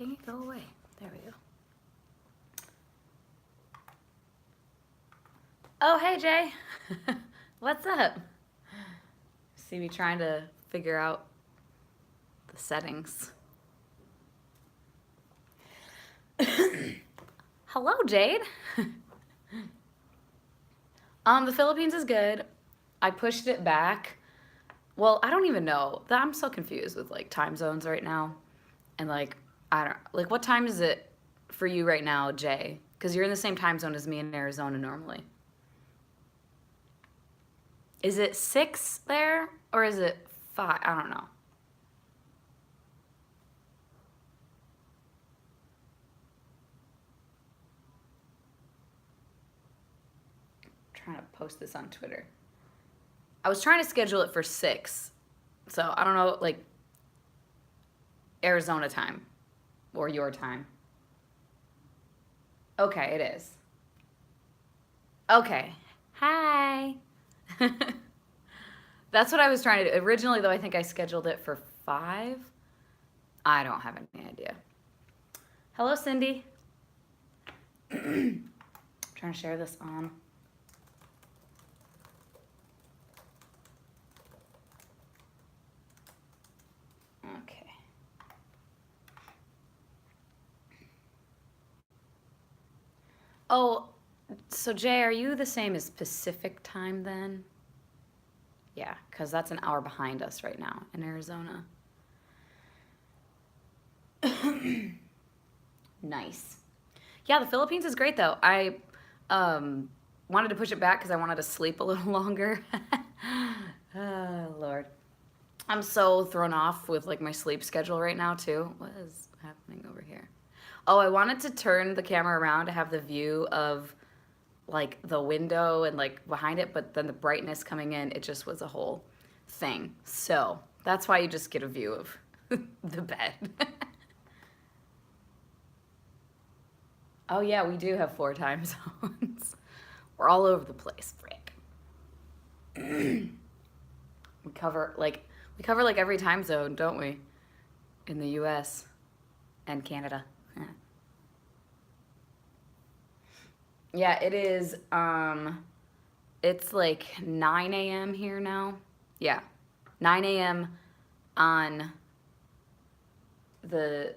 Dang it, go away. There we go. Oh, hey, Jay. What's up? See me trying to figure out the settings. Hello, Jade. The Philippines is good. I pushed it back. Well, I don't even know. I'm so confused with like time zones right now. And like, I don't, like, what time is it for you right now, Jay? Because you're in the same time zone as me in Arizona normally. Is it 6 there or is it 5? I don't know. Trying to post this on Twitter. I was trying to schedule it for 6. So I don't know, like Arizona time or your time. Okay, it is. Okay. Hi. That's what I was trying to do. Originally, though, I think I scheduled it for 5. I don't have any idea. Hello, Cindy. Trying to share this on. Okay. Oh, so Jay, are you the same as Pacific time then? Yeah, because that's an hour behind us right now in Arizona. Nice. Yeah, the Philippines is great though. I wanted to push it back because I wanted to sleep a little longer. Oh, Lord. I'm so thrown off with like my sleep schedule right now too. What is happening over here? Oh, I wanted to turn the camera around to have the view of like the window and like behind it, but then the brightness coming in, it just was a whole thing. So that's why you just get a view of the bed. Oh yeah, we do have 4 time zones. We're all over the place, frick. we cover like we cover like every time zone, don't we? In the US and Canada. Yeah, it is it's like 9 a.m. here now. Yeah. 9 a.m. on the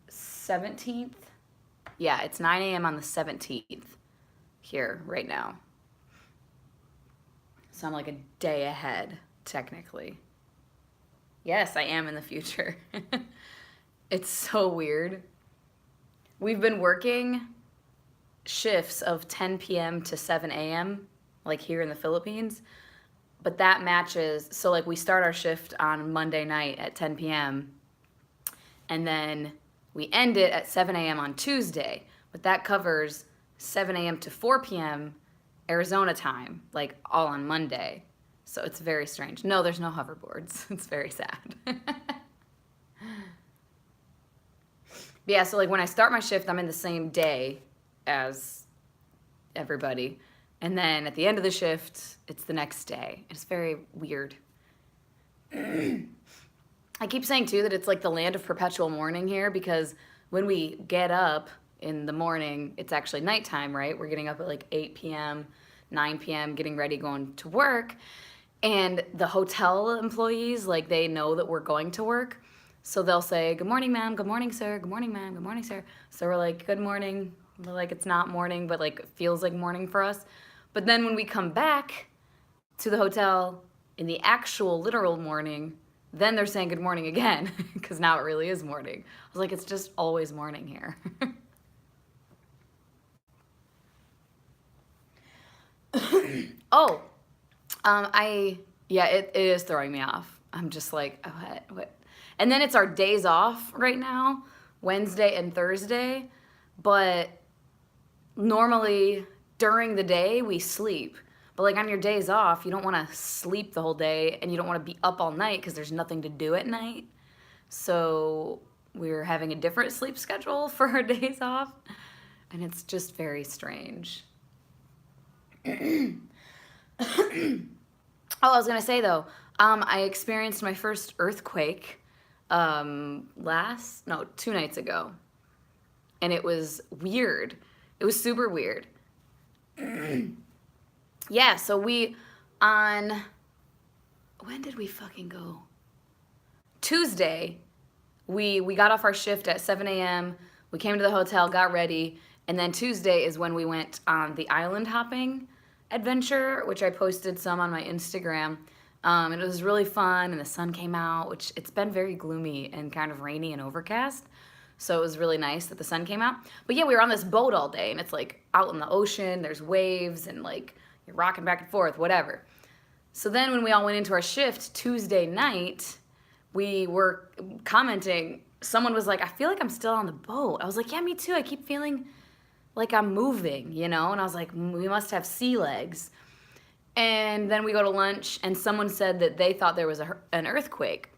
17th. Yeah, it's 9 a.m. on the 17th here right now. So I'm like a day ahead, technically. Yes, I am in the future. It's so weird. We've been working shifts of 10 p.m. to 7 a.m., like here in the Philippines. But that matches, so like we start our shift on Monday night at 10 p.m. and then we end it at 7 a.m. on Tuesday. But that covers 7 a.m. to 4 p.m. Arizona time, like all on Monday. So it's very strange. No, there's no hoverboards. It's very sad. Yeah, so like when I start my shift, I'm in the same day as everybody. And then at the end of the shift, it's the next day. It's very weird. I keep saying too that it's like the land of perpetual mourning here because when we get up in the morning, it's actually nighttime, right? We're getting up at like 8 p.m., 9 p.m., getting ready, going to work. And the hotel employees, like they know that we're going to work. So they'll say, good morning, ma'am. Good morning, sir. Good morning, ma'am. Good morning, sir. So we're like, good morning. We're like, it's not morning, but like it feels like morning for us. But then when we come back to the hotel in the actual literal morning, then they're saying good morning again because now it really is morning. I was like, it's just always morning here. Oh, yeah, it is throwing me off. I'm just like, what? And then it's our days off right now, Wednesday and Thursday. But normally during the day we sleep. But like on your days off, you don't want to sleep the whole day and you don't want to be up all night because there's nothing to do at night. So we're having a different sleep schedule for our days off. And it's just very strange. Oh, I was gonna say though, I experienced my first earthquake no, 2 nights ago. And it was weird. It was super weird. Yeah, so on, when did we fucking go? Tuesday, we got off our shift at 7 a.m. We came to the hotel, got ready, and then Tuesday is when we went on the island hopping adventure, which I posted some on my Instagram. And it was really fun, and the sun came out, which it's been very gloomy and kind of rainy and overcast. So it was really nice that the sun came out. But yeah, we were on this boat all day, and it's like out in the ocean, there's waves, and like you're rocking back and forth, whatever. So then when we all went into our shift Tuesday night, we were commenting. Someone was like, I feel like I'm still on the boat. I was like, yeah, me too. I keep feeling like I'm moving, you know? And I was like, we must have sea legs. And then we go to lunch, and someone said that they thought there was an earthquake.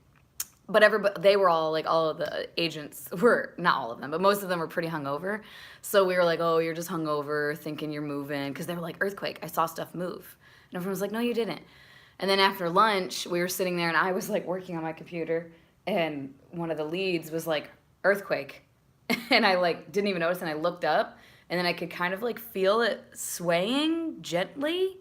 But they were all like, all of the agents were, not all of them, but most of them were pretty hungover. So we were like, oh, you're just hungover, thinking you're moving. Because they were like, earthquake, I saw stuff move. And everyone was like, no, you didn't. And then after lunch, we were sitting there, and I was like working on my computer, and one of the leads was like, earthquake. And I like didn't even notice, and I looked up, and then I could kind of like feel it swaying gently,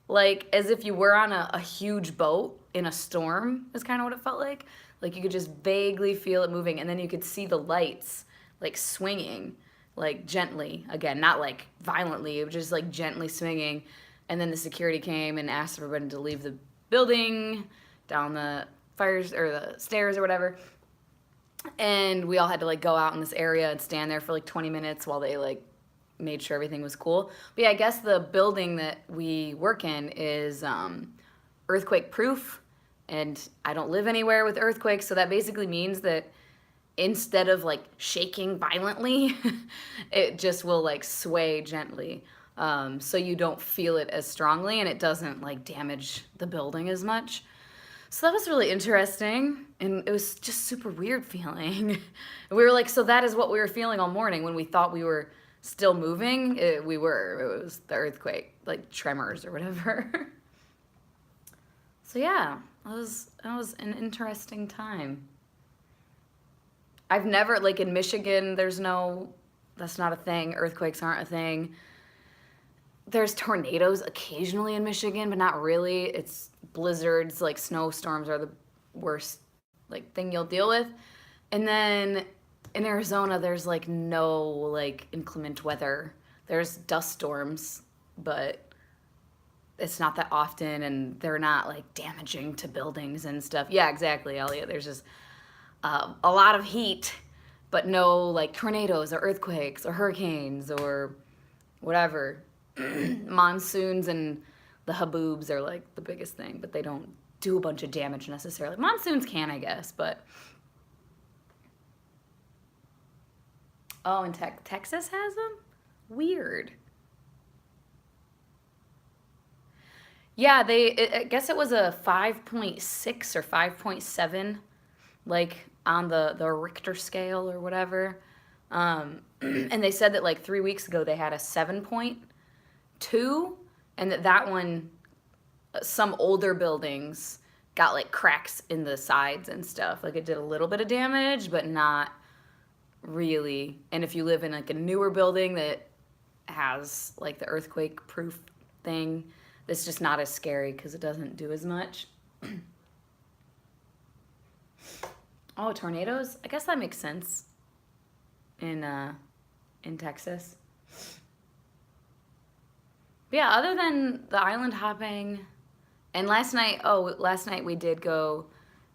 like as if you were on a huge boat in a storm is kind of what it felt like. Like you could just vaguely feel it moving, and then you could see the lights like swinging, like gently, again, not like violently, it was just like gently swinging. And then the security came and asked everybody to leave the building, down the fires or the stairs or whatever. And we all had to like go out in this area and stand there for like 20 minutes while they like made sure everything was cool. But yeah, I guess the building that we work in is earthquake proof, and I don't live anywhere with earthquakes, so that basically means that instead of like shaking violently, it just will like sway gently. So you don't feel it as strongly, and it doesn't like damage the building as much. So that was really interesting, and it was just super weird feeling. And we were like, so that is what we were feeling all morning when we thought we were still moving. It was the earthquake, like tremors or whatever. So yeah, that was an interesting time. I've never, like in Michigan, that's not a thing. Earthquakes aren't a thing. There's tornadoes occasionally in Michigan, but not really. It's blizzards, like snowstorms are the worst like thing you'll deal with. And then in Arizona, there's like no like inclement weather. There's dust storms, but it's not that often, and they're not like damaging to buildings and stuff. Yeah, exactly, Elliot. There's just a lot of heat, but no like tornadoes or earthquakes or hurricanes or whatever. Monsoons and the haboobs are like the biggest thing, but they don't do a bunch of damage necessarily. Monsoons can, I guess, but oh, and Texas has them? Weird. Yeah, I guess it was a 5.6 or 5.7, like on the Richter scale or whatever. And they said that like 3 weeks ago they had a 7.2, and that one, some older buildings got like cracks in the sides and stuff. Like it did a little bit of damage, but not really. And if you live in like a newer building that has like the earthquake proof thing, it's just not as scary because it doesn't do as much. Oh, tornadoes? I guess that makes sense in Texas. But yeah, other than the island hopping, and last night we did go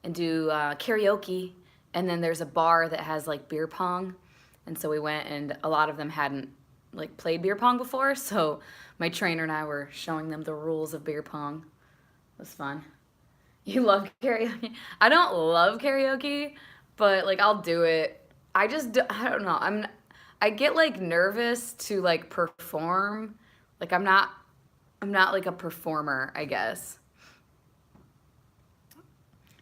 and do karaoke, and then there's a bar that has like beer pong, and so we went, and a lot of them hadn't like played beer pong before, so my trainer and I were showing them the rules of beer pong. It was fun. You love karaoke? I don't love karaoke, but like I'll do it. I don't know. I get like nervous to like perform. Like I'm not like a performer, I guess.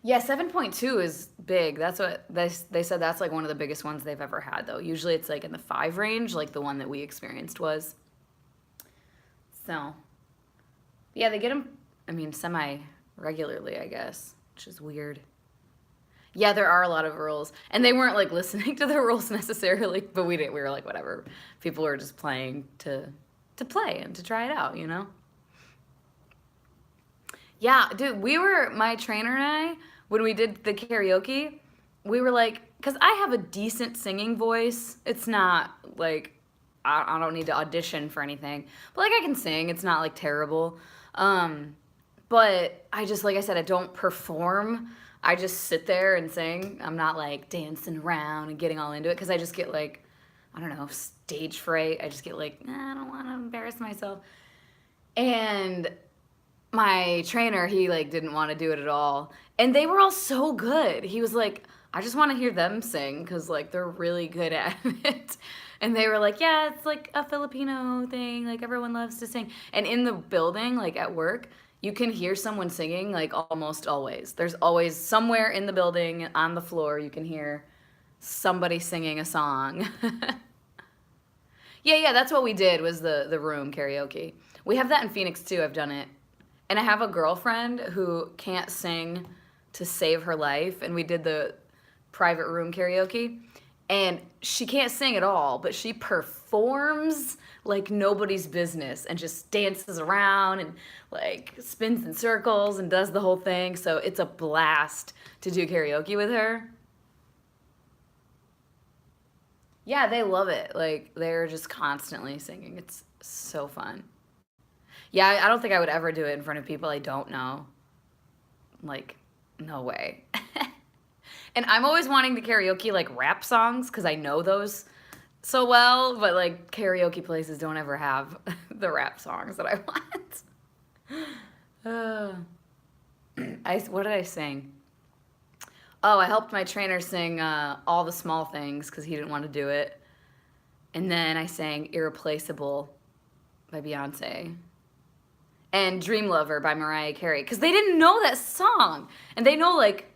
Yeah, 7.2 is big. That's what they said. That's like one of the biggest ones they've ever had, though. Usually it's like in the 5 range, like the one that we experienced was. So, yeah, they get them, I mean, semi regularly, I guess, which is weird. Yeah, there are a lot of rules, and they weren't like listening to the rules necessarily, but we didn't. We were like, whatever. People were just playing to play and to try it out, you know. Yeah, dude, we were my trainer and I when we did the karaoke. We were like, because I have a decent singing voice. It's not like I don't need to audition for anything, but like I can sing. It's not like terrible. Um, but I just like I said, I don't perform. I just sit there and sing. I'm not like dancing around and getting all into it because I just get like I don't know stage fright. I just get like I don't want to embarrass myself. And my trainer, he like didn't want to do it at all. And they were all so good. He was like, I just want to hear them sing because like they're really good at it. And they were like, yeah, it's like a Filipino thing. Like everyone loves to sing. And in the building, like at work, you can hear someone singing like almost always. There's always somewhere in the building on the floor you can hear somebody singing a song. Yeah, yeah, that's what we did was the room karaoke. We have that in Phoenix too. I've done it. And I have a girlfriend who can't sing to save her life, and we did the private room karaoke. And she can't sing at all, but she performs like nobody's business and just dances around and like spins in circles and does the whole thing. So it's a blast to do karaoke with her. Yeah, they love it. Like they're just constantly singing. It's so fun. Yeah, I don't think I would ever do it in front of people I don't know. Like, no way. And I'm always wanting to karaoke like rap songs because I know those so well, but like karaoke places don't ever have the rap songs that I want. Uh, what did I sing? Oh, I helped my trainer sing All the Small Things because he didn't want to do it. And then I sang Irreplaceable by Beyonce and Dream Lover by Mariah Carey because they didn't know that song. And they know like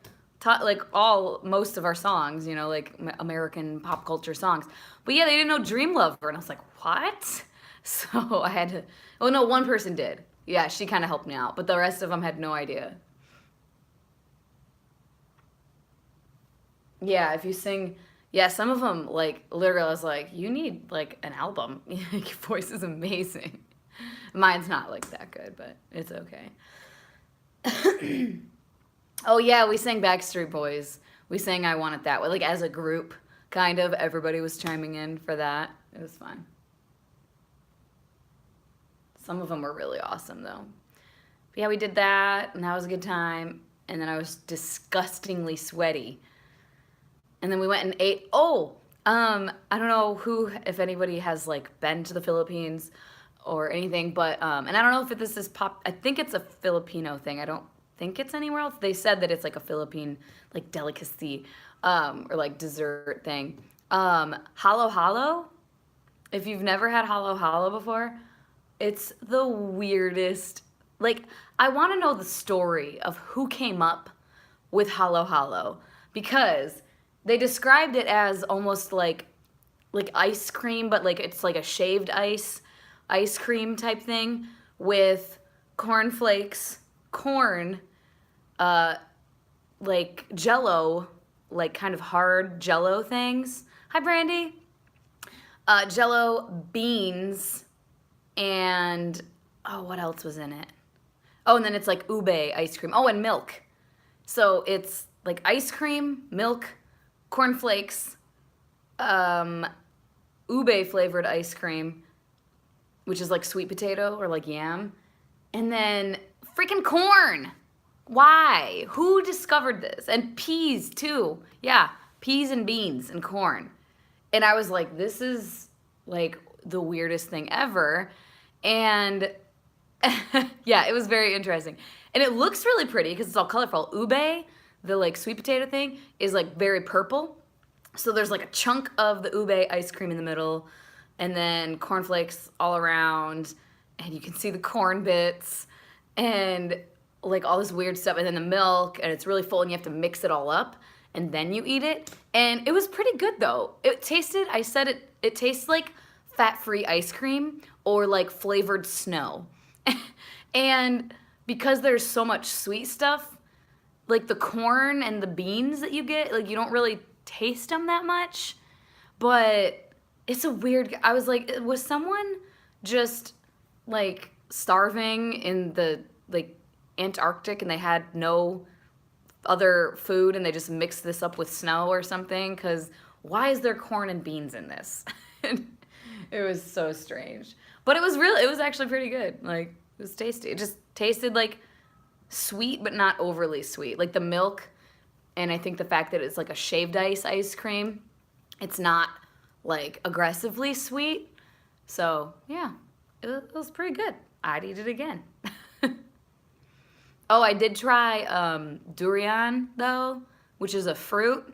like all most of our songs, you know, like American pop culture songs. But yeah, they didn't know Dream Lover and I was like, "What?" So I had to Oh no, one person did. Yeah, she kind of helped me out, but the rest of them had no idea. Yeah, if you sing, yeah, some of them like literally, I was like, you need like an album. Your voice is amazing. Mine's not like that good, but it's okay. Oh yeah, we sang Backstreet Boys. We sang I Want It That Way, like as a group, kind of. Everybody was chiming in for that. It was fun. Some of them were really awesome though. But yeah, we did that, and that was a good time. And then I was disgustingly sweaty. And then we went and ate. Oh, I don't know who, if anybody has like been to the Philippines or anything, but and I don't know if this is pop. I think it's a Filipino thing. I don't think it's anywhere else. They said that it's like a Philippine like delicacy or like dessert thing. Halo halo. If you've never had halo halo before, it's the weirdest. Like I want to know the story of who came up with halo halo because they described it as almost like ice cream, but like it's like a shaved ice cream type thing with cornflakes, corn, uh, like Jello, like kind of hard Jello things. Hi, Brandy. Jello, beans, and oh, what else was in it? Oh, and then it's like ube ice cream. Oh, and milk. So it's like ice cream, milk, cornflakes, um, ube flavored ice cream, which is like sweet potato or like yam, and then freaking corn. Why? Who discovered this? And peas too. Yeah, peas and beans and corn. And I was like, this is like the weirdest thing ever. And yeah, it was very interesting. And it looks really pretty because it's all colorful. Ube, the like sweet potato thing, is like very purple. So there's like a chunk of the ube ice cream in the middle, and then cornflakes all around, and you can see the corn bits, and like all this weird stuff, and then the milk, and it's really full, and you have to mix it all up, and then you eat it. And it was pretty good though. It tasted, I said it tastes like fat-free ice cream or like flavored snow. And because there's so much sweet stuff, like the corn and the beans that you get, like you don't really taste them that much. But it's a weird, I was like, was someone just like starving in the like Antarctic and they had no other food and they just mixed this up with snow or something? Because why is there corn and beans in this? It was so strange. But it was actually pretty good. Like, it was tasty. It just tasted like sweet, but not overly sweet. Like the milk, and I think the fact that it's like a shaved ice cream, it's not like aggressively sweet. So, yeah, it was pretty good. I'd eat it again. Oh, I did try durian though, which is a fruit.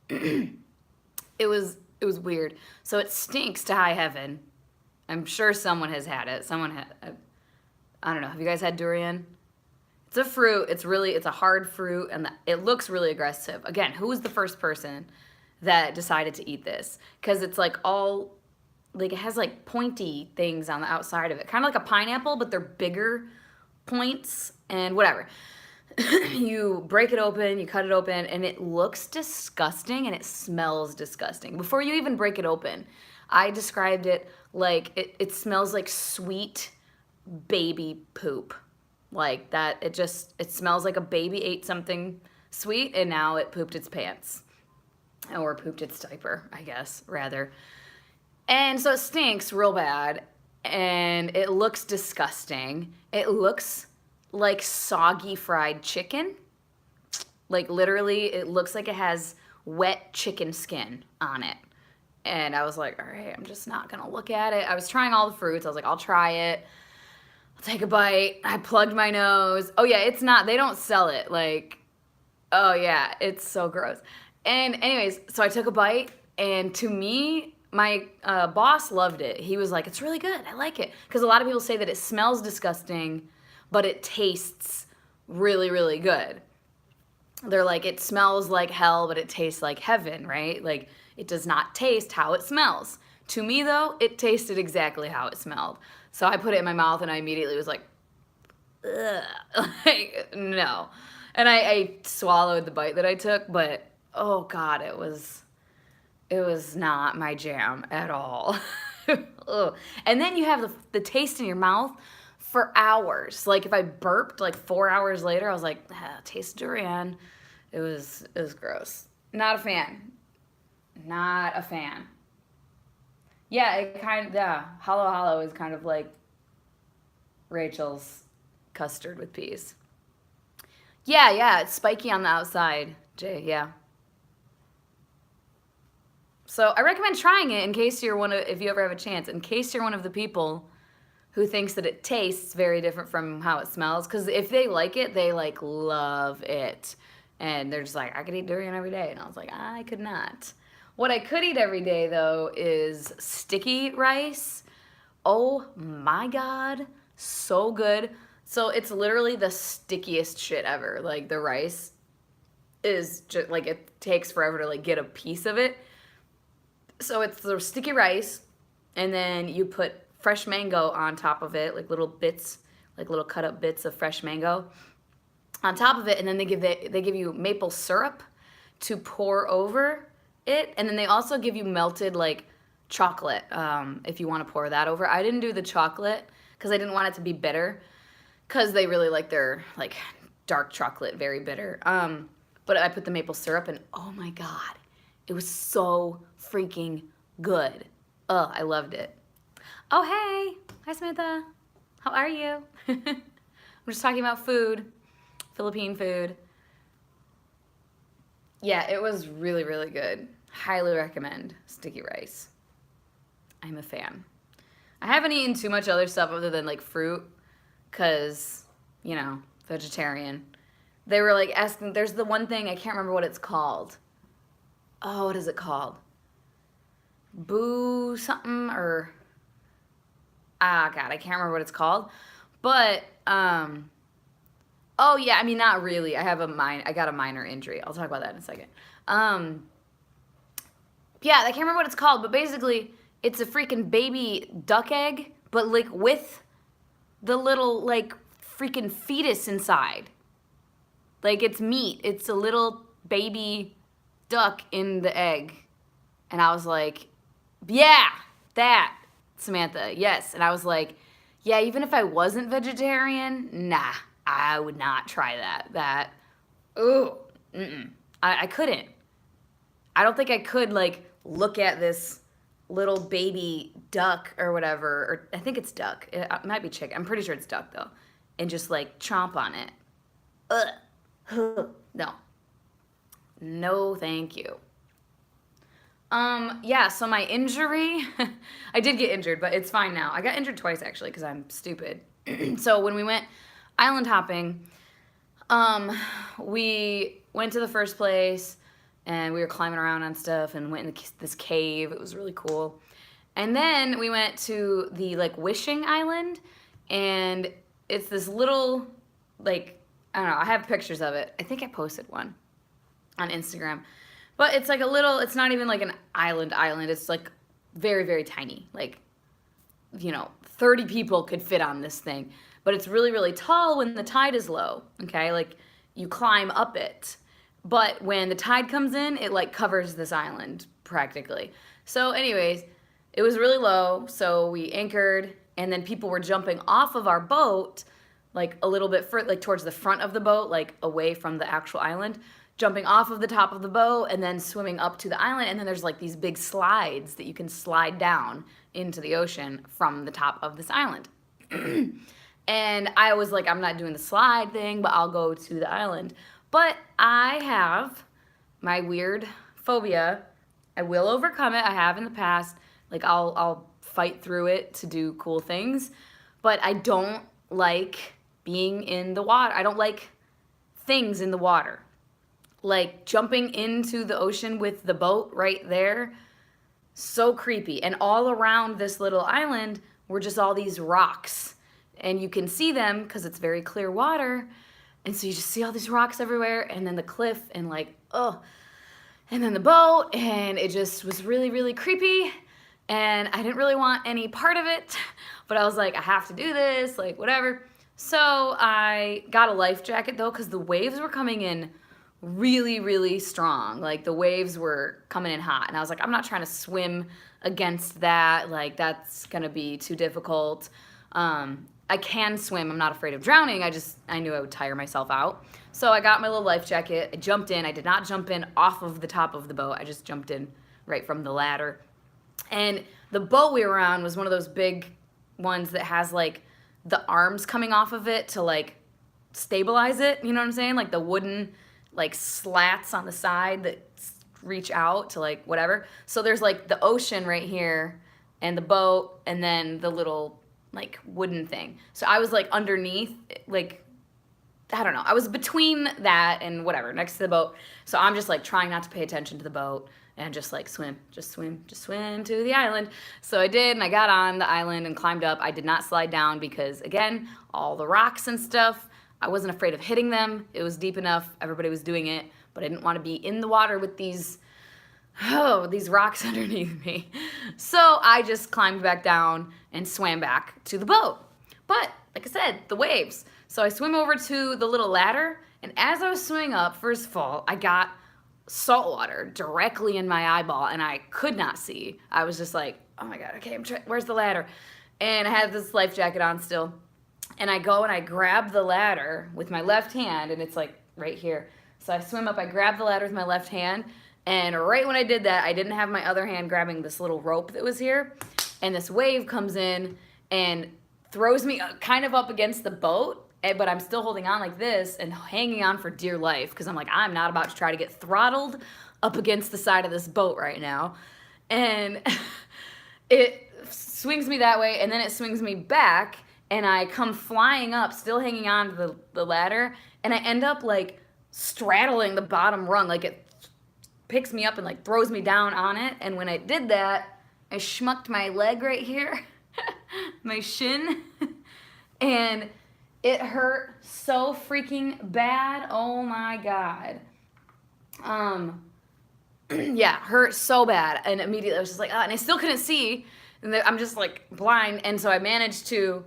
It was weird. So it stinks to high heaven. I'm sure someone has had it. I don't know. Have you guys had durian? It's a fruit. It's a hard fruit, and it looks really aggressive. Again, who was the first person that decided to eat this? Because it's like all, like it has like pointy things on the outside of it. Kind of like a pineapple, but they're bigger points and whatever. You break it open, you cut it open, and it looks disgusting and it smells disgusting. Before you even break it open, I described it like it smells like sweet baby poop. Like that, it smells like a baby ate something sweet and now it pooped its pants. Or pooped its diaper, I guess, rather. And so it stinks real bad and it looks disgusting. It looks like soggy fried chicken. Like literally, it looks like it has wet chicken skin on it. And I was like, all right, I'm just not gonna look at it. I was trying all the fruits. I was like, I'll try it. I'll take a bite. I plugged my nose. Oh yeah, they don't sell it. Like, oh yeah, it's so gross. And anyways, so I took a bite, and to me, my boss loved it. He was like, it's really good. I like it. Because a lot of people say that it smells disgusting, but it tastes really, really good. They're like, it smells like hell, but it tastes like heaven, right? Like, it does not taste how it smells. To me, though, it tasted exactly how it smelled. So I put it in my mouth, and I immediately was like, ugh. Like, no. And I swallowed the bite that I took, but, oh, God, it was not my jam at all. Ugh. And then you have the taste in your mouth for hours. Like if I burped like 4 hours later, I was like, taste durian. It was gross. Not a fan. Not a fan. Yeah, Halo Halo is kind of like Rachel's custard with peas. Yeah, it's spiky on the outside, Jay, yeah. So I recommend trying it if you ever have a chance, in case you're one of the people who thinks that it tastes very different from how it smells. Because if they like it, they like love it. And they're just like, I could eat durian every day. And I was like, I could not. What I could eat every day, though, is sticky rice. Oh my God, so good. So it's literally the stickiest shit ever. Like the rice is just like, it takes forever to like get a piece of it. So it's the sticky rice, and then you put fresh mango on top of it, like little bits, like little cut up bits of fresh mango on top of it, and then they give you maple syrup to pour over it, and then they also give you melted like chocolate if you want to pour that over. I didn't do the chocolate because I didn't want it to be bitter, because they really like their like dark chocolate very bitter. But I put the maple syrup, and oh my God, it was so freaking good. Oh, I loved it. Oh, hey. Hi, Samantha. How are you? I'm just talking about food, Philippine food. Yeah, it was really, really good. Highly recommend sticky rice. I'm a fan. I haven't eaten too much other stuff other than like fruit because, vegetarian. They were like asking, there's the one thing, I can't remember what it's called. Oh, what is it called? Boo something or... God, I can't remember what it's called. But, oh yeah, I mean, not really. I got a minor injury. I'll talk about that in a second. Yeah, I can't remember what it's called, but basically, it's a freaking baby duck egg, but like with the little like freaking fetus inside. Like it's meat. It's a little baby duck in the egg. And I was like, yeah, that, Samantha, yes. And I was like, yeah, even if I wasn't vegetarian, nah, I would not try that. That, ooh, I couldn't. I don't think I could, like, look at this little baby duck or whatever, or I think it's duck. It might be chicken. I'm pretty sure it's duck, though. And just, like, chomp on it. Ugh. No. No, thank you. Yeah, so my injury, I did get injured, but it's fine now. I got injured twice, actually, because I'm stupid. So when we went island hopping, we went to the first place, and we were climbing around on stuff and went in this cave. It was really cool. And then we went to the, like, wishing island, and it's this little, like, I don't know, I have pictures of it. I think I posted one on Instagram. But it's like a little, it's not even like an island. It's like very, very tiny. Like, 30 people could fit on this thing. But it's really, really tall when the tide is low, okay? Like, you climb up it. But when the tide comes in, it, like, covers this island practically. So anyways, it was really low, so we anchored, and then people were jumping off of our boat, like, a little bit further, like, towards the front of the boat, like, away from the actual island, jumping off of the top of the boat and then swimming up to the island. And then there's, like, these big slides that you can slide down into the ocean from the top of this island. And I was like, I'm not doing the slide thing, but I'll go to the island. But I have my weird phobia. I will overcome it. I have in the past. Like, I'll fight through it to do cool things. But I don't like being in the water. I don't like things in the water. Like, jumping into the ocean with the boat right there, so creepy. And all around this little island were just all these rocks. And you can see them because it's very clear water. And so you just see all these rocks everywhere, and then the cliff, and like, oh. And then the boat, and it just was really, really creepy. And I didn't really want any part of it. But I was like, I have to do this, like, whatever. So I got a life jacket, though, because the waves were coming in really, really strong. Like, the waves were coming in hot. And I was like, I'm not trying to swim against that. Like, that's going to be too difficult. I can swim. I'm not afraid of drowning. I knew I would tire myself out. So I got my little life jacket. I jumped in. I did not jump in off of the top of the boat. I just jumped in right from the ladder. And the boat we were on was one of those big ones that has, like, the arms coming off of it to, like, stabilize it. You know what I'm saying? Like, the wooden, like, slats on the side that reach out to, like, whatever. So there's, like, the ocean right here and the boat and then the little, like, wooden thing. So I was, like, underneath, like, I don't know. I was between that and whatever, next to the boat. So I'm just, like, trying not to pay attention to the boat and just, like, swim to the island. So I did, and I got on the island and climbed up. I did not slide down because, again, all the rocks and stuff, I wasn't afraid of hitting them. It was deep enough. Everybody was doing it. But I didn't want to be in the water with these rocks underneath me. So I just climbed back down and swam back to the boat. But, like I said, the waves. So I swim over to the little ladder, and as I was swimming up, first of all, I got salt water directly in my eyeball, and I could not see. I was just like, oh my God, okay, where's the ladder? And I had this life jacket on still. And I go and I grab the ladder with my left hand, and it's like right here. So I swim up, I grab the ladder with my left hand, and right when I did that, I didn't have my other hand grabbing this little rope that was here, and this wave comes in and throws me kind of up against the boat, but I'm still holding on like this and hanging on for dear life because I'm like, I'm not about to try to get throttled up against the side of this boat right now. And it swings me that way, and then it swings me back, and I come flying up, still hanging on to the ladder, and I end up, like, straddling the bottom rung. Like, it picks me up and, like, throws me down on it, and when I did that, I schmucked my leg right here, my shin, and it hurt so freaking bad. Oh my God. Yeah, hurt so bad. And immediately I was just like, and I still couldn't see. And I'm just like blind. And so I managed to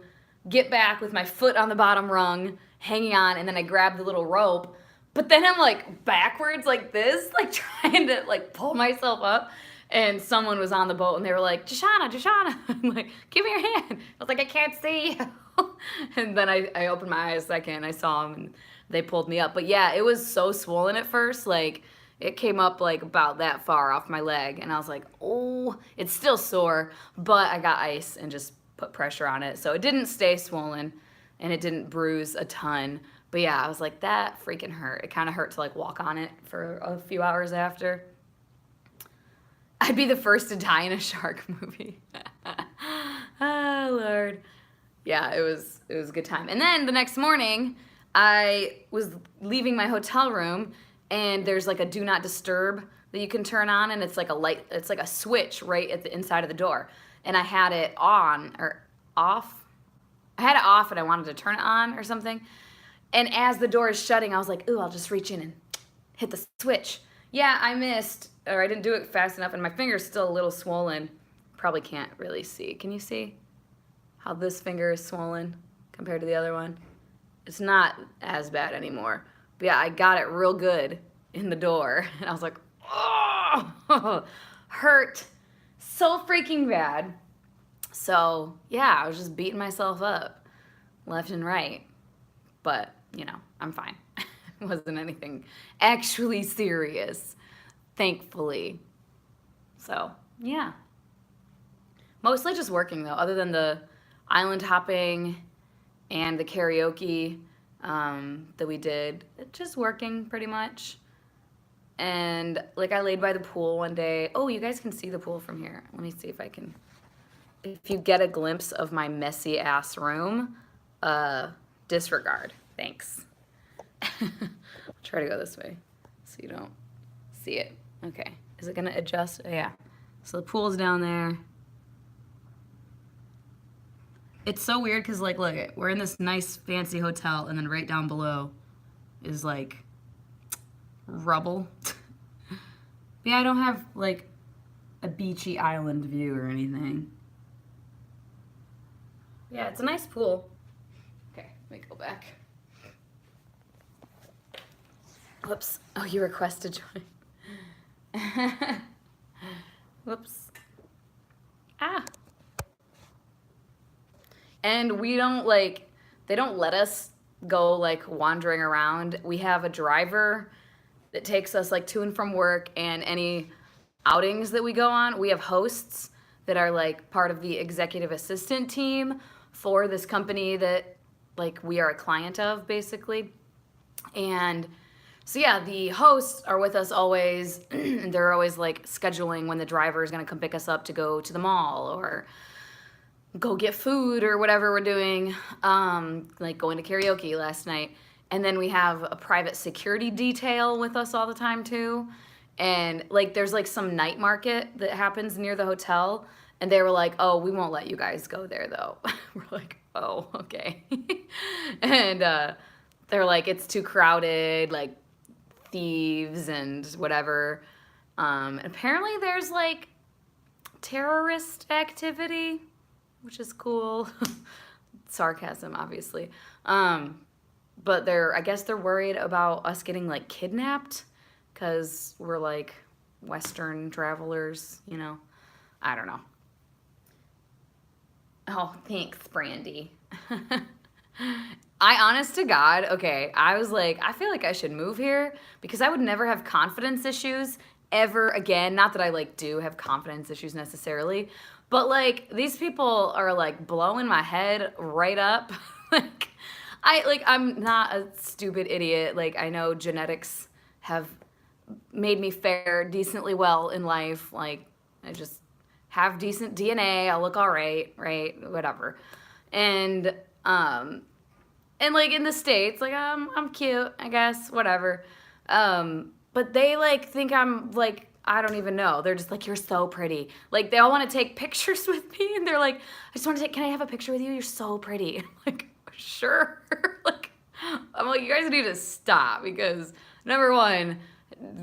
get back with my foot on the bottom rung, hanging on. And then I grabbed the little rope. But then I'm like backwards like this, like trying to like pull myself up. And someone was on the boat and they were like, Jashana. I'm like, give me your hand. I was like, I can't see you. And then I opened my eyes a second and I saw them and they pulled me up. But yeah, it was so swollen at first. Like it came up like about that far off my leg. And I was like, oh, it's still sore. But I got ice and just put pressure on it. So it didn't stay swollen and it didn't bruise a ton. But yeah, I was like, that freaking hurt. It kind of hurt to like walk on it for a few hours after. I'd be the first to die in a shark movie. Oh, Lord. Yeah, it was a good time. And then the next morning, I was leaving my hotel room, and there's like a do not disturb that you can turn on, and it's like a light, it's like a switch right at the inside of the door. And I had it on or off. I had it off, and I wanted to turn it on or something. And as the door is shutting, I was like, ooh, I'll just reach in and hit the switch. Yeah, I missed, or I didn't do it fast enough, and my finger's still a little swollen. Probably can't really see. Can you see how this finger is swollen compared to the other one? It's not as bad anymore. But yeah, I got it real good in the door, and I was like, oh, hurt so freaking bad. So yeah, I was just beating myself up left and right. But, you know, I'm fine. It wasn't anything actually serious, thankfully. So, yeah. Mostly just working, though, other than the island hopping and the karaoke that we did. Just working, pretty much. And, like, I laid by the pool one day. Oh, you guys can see the pool from here. Let me see if I can. If you get a glimpse of my messy-ass room, disregard. Thanks. Try to go this way so you don't see it. Okay. Is it going to adjust? Oh, yeah. So the pool's down there. It's so weird because, like, look, we're in this nice fancy hotel, and then right down below is, like, rubble. Yeah, I don't have, like, a beachy island view or anything. Yeah, it's a nice pool. Okay, let me go back. Whoops. Oh, you requested join. Whoops. Ah. And we don't, like, they don't let us go, like, wandering around. We have a driver that takes us, like, to and from work, and any outings that we go on. We have hosts that are, like, part of the executive assistant team for this company that, like, we are a client of, basically. And so, yeah, the hosts are with us always. They're always, like, scheduling when the driver is going to come pick us up to go to the mall or go get food or whatever we're doing, like going to karaoke last night. And then we have a private security detail with us all the time, too. And, like, there's, like, some night market that happens near the hotel. And they were like, oh, we won't let you guys go there, though. We're like, oh, okay. And they're like, it's too crowded, like, thieves and whatever. Apparently there's, like, terrorist activity, which is cool. Sarcasm, obviously. But I guess they're worried about us getting, like, kidnapped because we're, like, Western travelers, you know. I don't know. Oh, thanks, Brandy. Honest to God, okay, I was like, I feel like I should move here because I would never have confidence issues ever again. Not that I, like, do have confidence issues necessarily, but, like, these people are, like, blowing my head right up. I'm not a stupid idiot. Like, I know genetics have made me fare decently well in life. Like, I just have decent DNA. I look all right, whatever. And like, in the States, like, I'm cute, I guess, whatever. But they, like, think I'm, like, I don't even know. They're just like, you're so pretty. Like, they all want to take pictures with me, and they're like, I just want to take, can I have a picture with you? You're so pretty. I'm like, sure. Like, I'm like, you guys need to stop because, number one,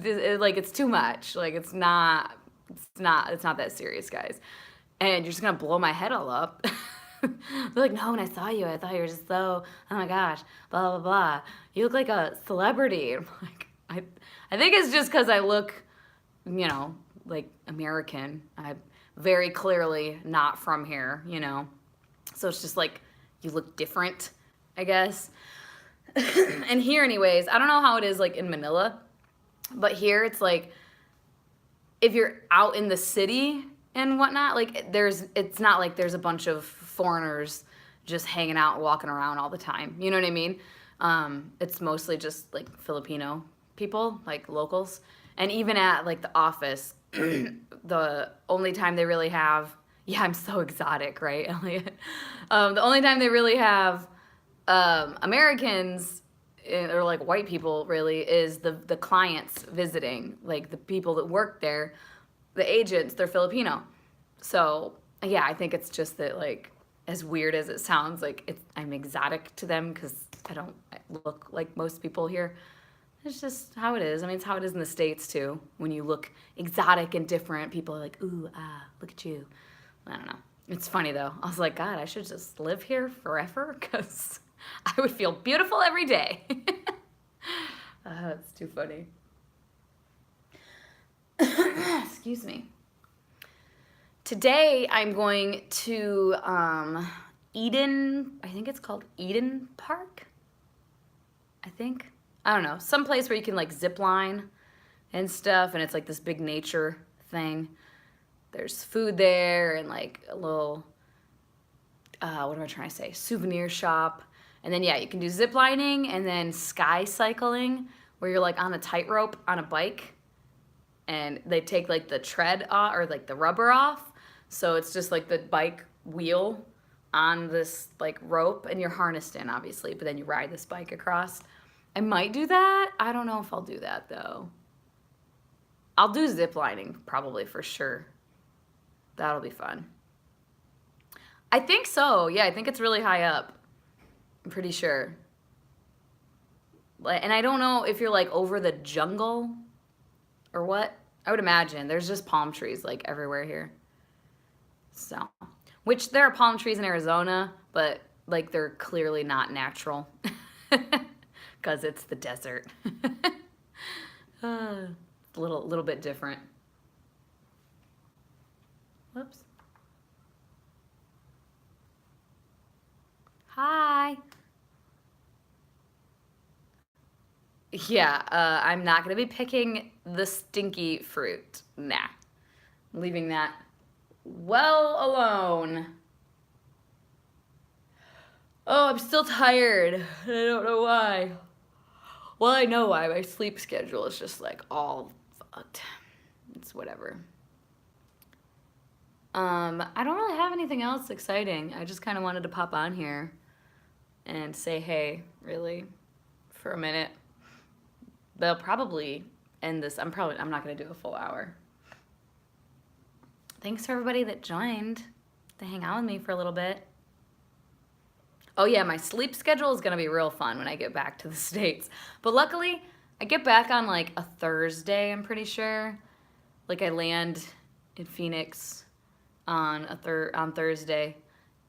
it's too much. Like, it's not that serious, guys. And you're just going to blow my head all up. They're like, no, when I saw you, I thought you were just so, oh my gosh, blah, blah, blah. You look like a celebrity. I'm like, I think it's just because I look, like American. I'm very clearly not from here. So it's just like, you look different, I guess. And here, anyways, I don't know how it is like in Manila, but here it's like, if you're out in the city and whatnot, like it's not like there's a bunch of foreigners just hanging out and walking around all the time. You know what I mean? It's mostly just like Filipino people, like locals. And even at like the office, the only time they really have, yeah, I'm so exotic, right, Elliot? The only time they really have Americans or like white people really is the clients visiting, like the people that work there, the agents, they're Filipino. So yeah, I think it's just that, like, as weird as it sounds, like I'm exotic to them because I don't look like most people here. It's just how it is. I mean, it's how it is in the States too. When you look exotic and different, people are like, ooh, look at you. I don't know. It's funny though. I was like, God, I should just live here forever because I would feel beautiful every day. It's too funny. Excuse me. Today I'm going to Eden, I think it's called Eden Park. I don't know, some place where you can like zip line and stuff, and it's like this big nature thing. There's food there and like a little, what am I trying to say, souvenir shop. And then yeah, you can do zip lining and then sky cycling where you're like on a tightrope on a bike and they take like the tread off or like the rubber off. So it's just like the bike wheel on this like rope and you're harnessed in obviously, but then you ride this bike across. I might do that. I don't know if I'll do that though. I'll do zip lining probably for sure. That'll be fun. I think so. Yeah, I think it's really high up. I'm pretty sure. And I don't know if you're like over the jungle or what. I would imagine there's just palm trees like everywhere here. So, which there are palm trees in Arizona, but like they're clearly not natural because it's the desert. A little bit different. Whoops. Hi. Yeah, I'm not gonna be picking the stinky fruit. Nah, leaving that well alone. Oh, I'm still tired. I don't know why. Well, I know why. My sleep schedule is just like all fucked. It's whatever. I don't really have anything else exciting. I just kind of wanted to pop on here and say hey, really, for a minute. They'll probably end this. I'm not gonna do a full hour. Thanks for everybody that joined to hang out with me for a little bit. Oh yeah, my sleep schedule is gonna be real fun when I get back to the States. But luckily, I get back on like a Thursday, I'm pretty sure. Like I land in Phoenix on Thursday.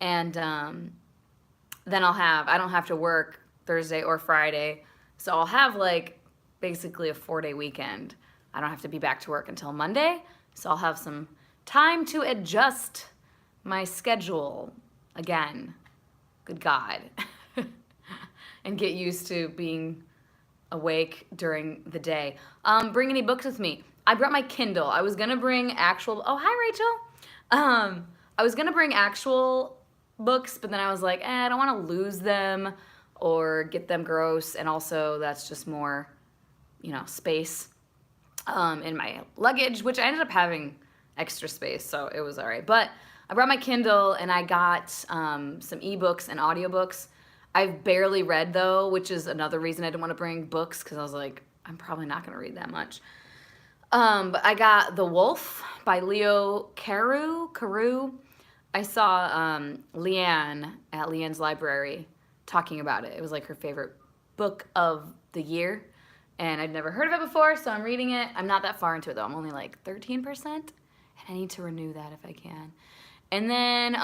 And then I don't have to work Thursday or Friday. So I'll have like basically a 4-day weekend. I don't have to be back to work until Monday. So I'll have some time to adjust my schedule again. Good God. And get used to being awake during the day. Bring any books with me. I brought my Kindle. I was gonna bring actual, oh, hi Rachel. I was gonna bring actual books, but then I was like, I don't wanna lose them or get them gross. And also that's just more, space in my luggage, which I ended up having extra space, so it was all right. But I brought my Kindle and I got some ebooks and audiobooks. I've barely read though, which is another reason I didn't want to bring books because I was like, I'm probably not going to read that much. But I got The Wolf by Leo Carew. I saw Leanne at Leanne's library talking about it. It was like her favorite book of the year. And I'd never heard of it before, so I'm reading it. I'm not that far into it though. I'm only like 13%. And I need to renew that if I can. And then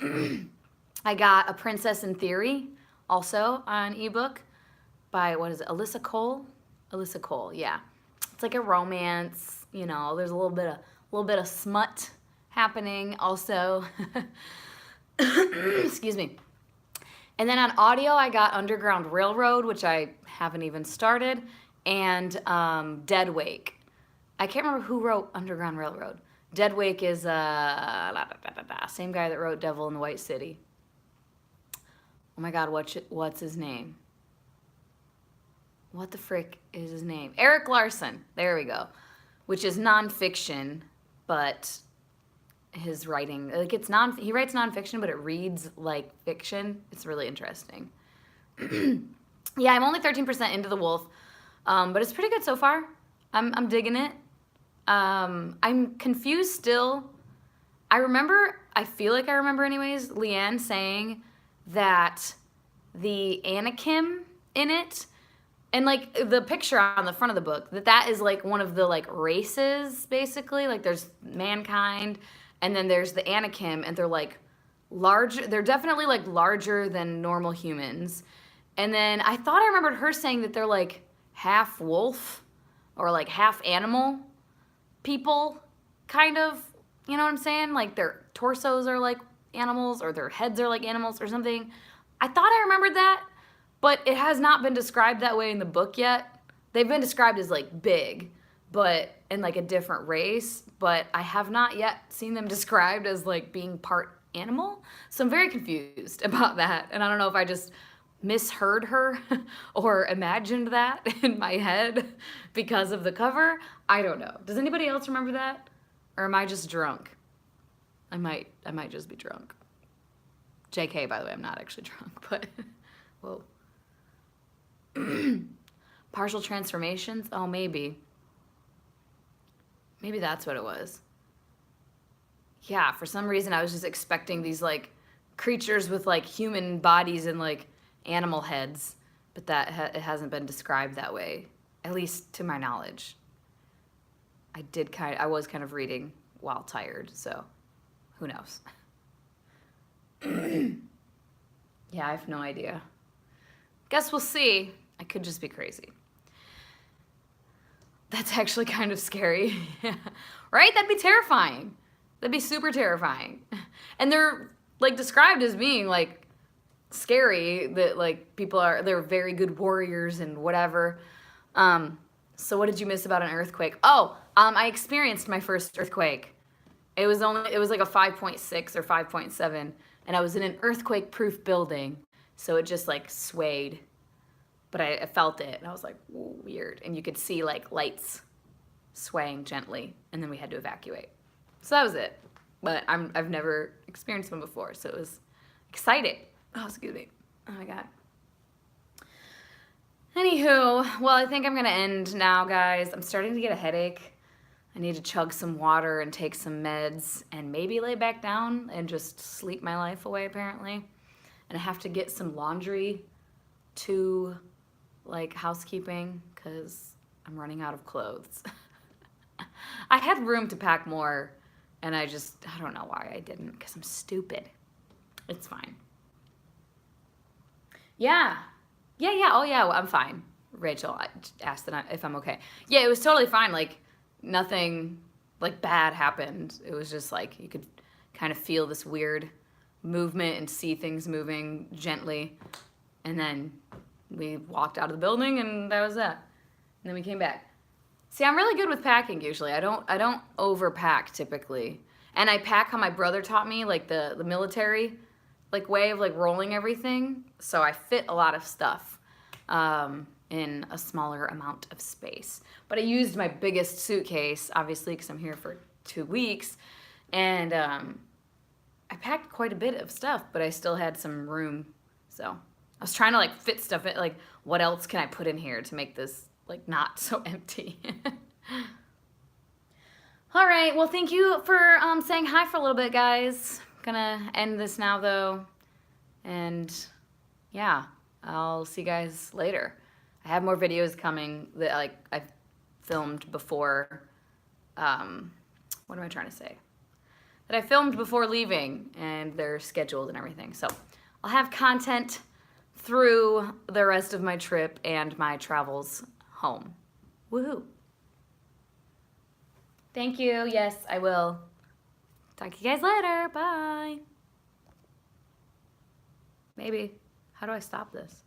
I got A Princess in Theory, also on ebook by, what is it, Alyssa Cole? Alyssa Cole, yeah. It's like a romance, you know, there's a little bit of smut happening also. Excuse me. And then on audio, I got Underground Railroad, which I haven't even started, and Dead Wake. I can't remember who wrote Underground Railroad. Dead Wake is same guy that wrote Devil in the White City. Oh my God, what's his name? What the frick is his name? Eric Larson. There we go. Which is nonfiction, but his writing, like he writes nonfiction, but it reads like fiction. It's really interesting. Yeah, I'm only 13% into The Wolf, but it's pretty good so far. I'm digging it. I'm confused still. I feel like I remember anyways, Leanne saying that the Anakim in it, and like the picture on the front of the book, that is like one of the like races, basically. Like there's mankind, and then there's the Anakim, and they're like they're definitely like larger than normal humans. And then I thought I remembered her saying that they're like half wolf or like half animal people, kind of. You know what I'm saying? Like their torsos are like animals, or their heads are like animals or something. I thought I remembered that, but it has not been described that way in the book yet. They've been described as like big, but in like a different race, but I have not yet seen them described as like being part animal. So I'm very confused about that. And I don't know if I just misheard her or imagined that in my head because of the cover. I don't know. Does anybody else remember that? Or am I just drunk? I might just be drunk. JK, by the way, I'm not actually drunk, but whoa. Partial transformations? Oh, maybe. Maybe that's what it was. Yeah, for some reason I was just expecting these like creatures with like human bodies and like animal heads, but that it hasn't been described that way, at least to my knowledge. I was kind of reading while tired, so who knows? Yeah, I have no idea. Guess we'll see. I could just be crazy. That's actually kind of scary. Right? That'd be terrifying. That'd be super terrifying. And they're like described as being like scary, that like they're very good warriors and whatever. So what did you miss about an earthquake? Oh, I experienced my first earthquake. It was like a 5.6 or 5.7, and I was in an earthquake-proof building, so it just like swayed. But I felt it, and I was like, whoa, weird. And you could see like lights swaying gently, and then we had to evacuate. So that was it. But I've never experienced one before, so it was exciting. Oh, excuse me. Oh my God. Anywho, well, I think I'm gonna end now, guys. I'm starting to get a headache. I need to chug some water and take some meds and maybe lay back down and just sleep my life away, apparently. And I have to get some laundry to like housekeeping because I'm running out of clothes. I had room to pack more, and I don't know why I didn't, because I'm stupid. It's fine. Yeah. Oh yeah, well, I'm fine. Rachel asked if I'm okay. Yeah, it was totally fine. Like, nothing like bad happened. It was just like you could kind of feel this weird movement and see things moving gently. And then we walked out of the building, and that was that. And then we came back. See, I'm really good with packing usually. I don't overpack typically. And I pack how my brother taught me, like the military like way of like rolling everything. So I fit a lot of stuff in a smaller amount of space. But I used my biggest suitcase, obviously, because I'm here for 2 weeks. And I packed quite a bit of stuff, but I still had some room. So I was trying to like fit stuff in, like what else can I put in here to make this like not so empty. All right, well, thank you for saying hi for a little bit, guys. Gonna end this now though, and yeah, I'll see you guys later. I have more videos coming that like I've filmed before. What am I trying to say? that I filmed before leaving, and they're scheduled and everything. So I'll have content through the rest of my trip and my travels home. Woohoo. Thank you. Yes, I will. Talk to you guys later. Bye. Maybe. How do I stop this?